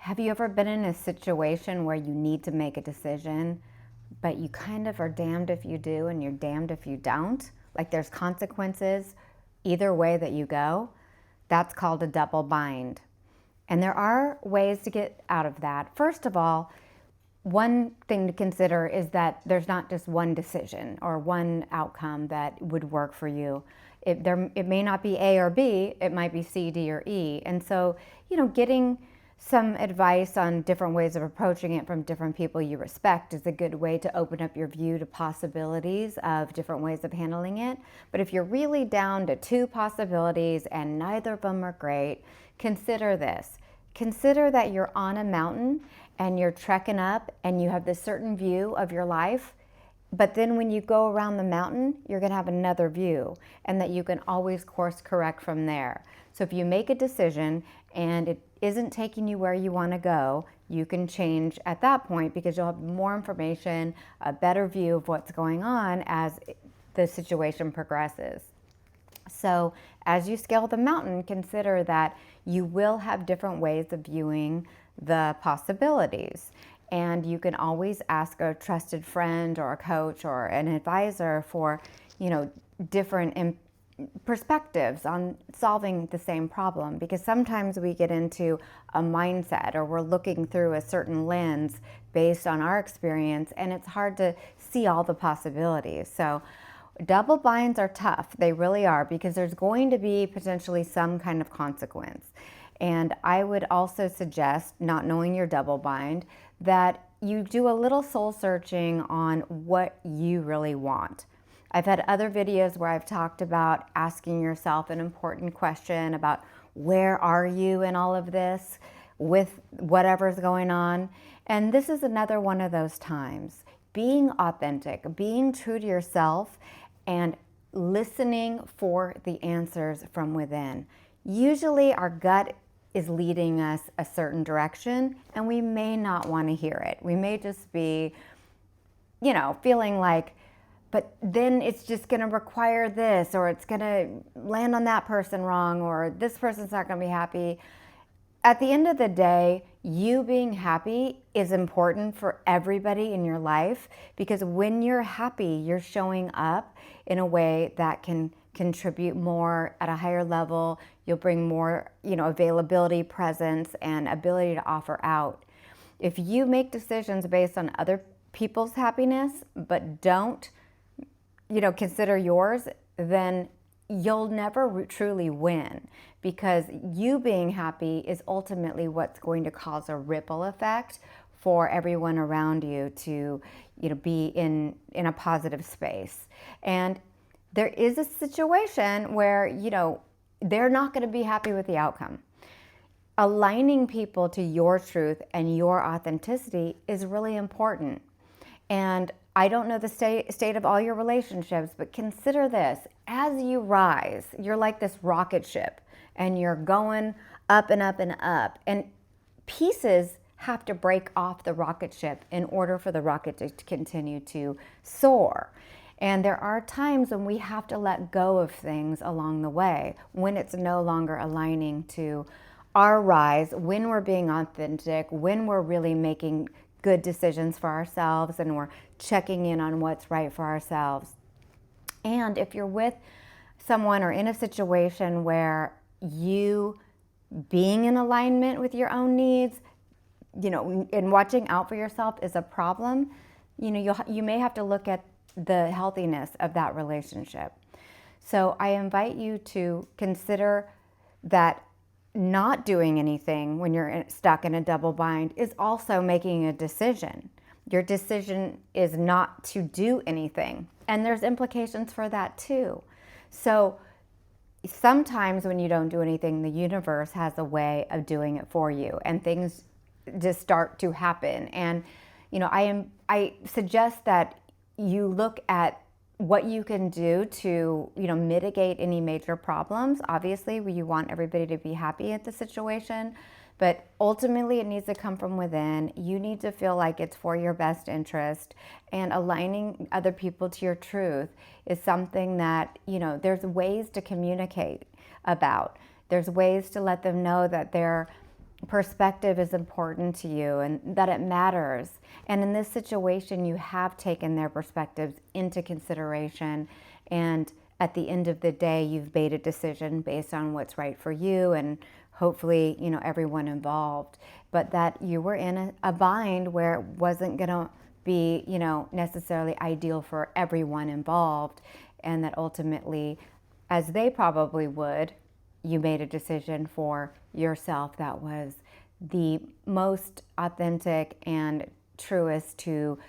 Have you ever been in a situation where you need to make a decision, but you kind of are damned if you do and you're damned if you don't? Like there's consequences either way that you go. That's called a double bind. And there are ways to get out of that. First of all, one thing to consider is that there's not just one decision or one outcome that would work for you. It may not be A or B, it might be C, D, or E. And so, getting some advice on different ways of approaching it from different people you respect is a good way to open up your view to possibilities of different ways of handling it. But if you're really down to two possibilities and neither of them are great, consider this. Consider that you're on a mountain and you're trekking up and you have this certain view of your life, but then when you go around the mountain, you're going to have another view, and that you can always course correct from there. So if you make a decision and it isn't taking you where you want to go, you can change at that point because you'll have more information, a better view of what's going on as the situation progresses. So as you scale the mountain, consider that you will have different ways of viewing the possibilities. And you can always ask a trusted friend or a coach or an advisor for, different perspectives on solving the same problem, because sometimes we get into a mindset or we're looking through a certain lens based on our experience and it's hard to see all the possibilities. So double binds are tough. They really are, because there's going to be potentially some kind of consequence. And I would also suggest, not knowing your double bind, that you do a little soul searching on what you really want. I've had other videos where I've talked about asking yourself an important question about where are you in all of this with whatever's going on. And this is another one of those times. Being authentic, being true to yourself, and listening for the answers from within. Usually our gut is leading us a certain direction and we may not want to hear it. We may just be, feeling like, but then it's just going to require this, or it's going to land on that person wrong, or this person's not going to be happy. At the end of the day, you being happy is important for everybody in your life, because when you're happy, you're showing up in a way that can contribute more at a higher level. You'll bring more, availability, presence, and ability to offer out. If you make decisions based on other people's happiness, but don't, consider yours, then you'll never truly win, because you being happy is ultimately what's going to cause a ripple effect for everyone around you to, be in a positive space. And there is a situation where, they're not going to be happy with the outcome. Aligning people to your truth and your authenticity is really important. And I don't know the state of all your relationships, but consider this. As you rise, you're like this rocket ship and you're going up and up and up. And pieces have to break off the rocket ship in order for the rocket to continue to soar. And there are times when we have to let go of things along the way, when it's no longer aligning to our rise, when we're being authentic, when we're really making good decisions for ourselves and we're checking in on what's right for ourselves. And if you're with someone or in a situation where you being in alignment with your own needs, and watching out for yourself is a problem, you may have to look at the healthiness of that relationship. So I invite you to consider that not doing anything when you're stuck in a double bind is also making a decision. Your decision is not to do anything, and there's implications for that too. So sometimes when you don't do anything, the universe has a way of doing it for you, and things just start to happen. And I suggest that you look at what you can do to, mitigate any major problems. Obviously, you want everybody to be happy at the situation, but ultimately it needs to come from within. You need to feel like it's for your best interest, and aligning other people to your truth is something that, there's ways to communicate about. There's ways to let them know that they're perspective is important to you and that it matters. And in this situation, you have taken their perspectives into consideration. And at the end of the day, you've made a decision based on what's right for you and hopefully, everyone involved. But that you were in a bind where it wasn't going to be, necessarily ideal for everyone involved. And that ultimately, as they probably would, you made a decision for yourself that was the most authentic and truest to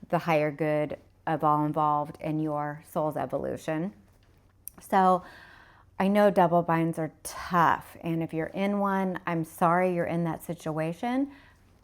the higher good of all involved in your soul's evolution. So I know double binds are tough, and if you're in one, I'm sorry you're in that situation.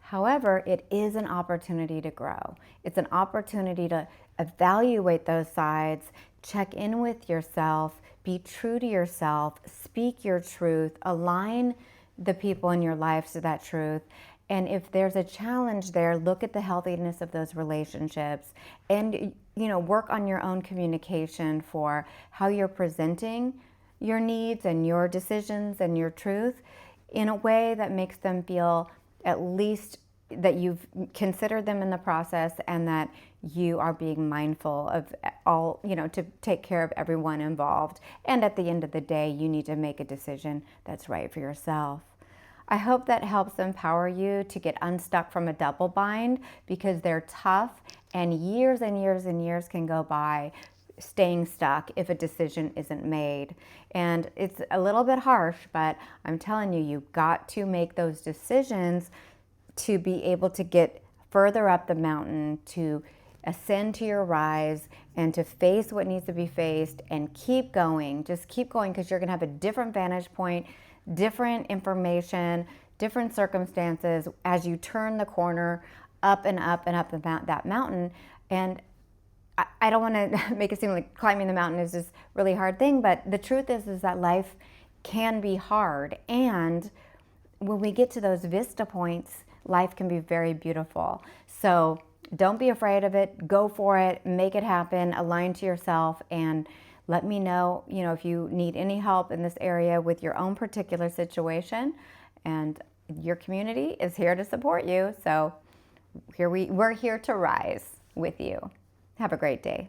However, it is an opportunity to grow. It's an opportunity to evaluate those sides, check in with yourself, be true to yourself, speak your truth, align the people in your life to that truth. And if there's a challenge there, look at the healthiness of those relationships and, work on your own communication for how you're presenting your needs and your decisions and your truth in a way that makes them feel at least that you've considered them in the process and that you are being mindful of all, to take care of everyone involved. And at the end of the day, you need to make a decision that's right for yourself. I hope that helps empower you to get unstuck from a double bind because they're tough and years and years and years can go by staying stuck if a decision isn't made. And it's a little bit harsh, but I'm telling you, you've got to make those decisions to be able to get further up the mountain, to ascend to your rise, and to face what needs to be faced and keep going. Just keep going because you're going to have a different vantage point, different information, different circumstances as you turn the corner up and up and up that mountain. And I don't want to make it seem like climbing the mountain is this really hard thing, but the truth is that life can be hard. And when we get to those vista points, life can be very beautiful. So don't be afraid of it. Go for it. Make it happen. Align to yourself and let me know, if you need any help in this area with your own particular situation. And your community is here to support you. So we're here to rise with you. Have a great day.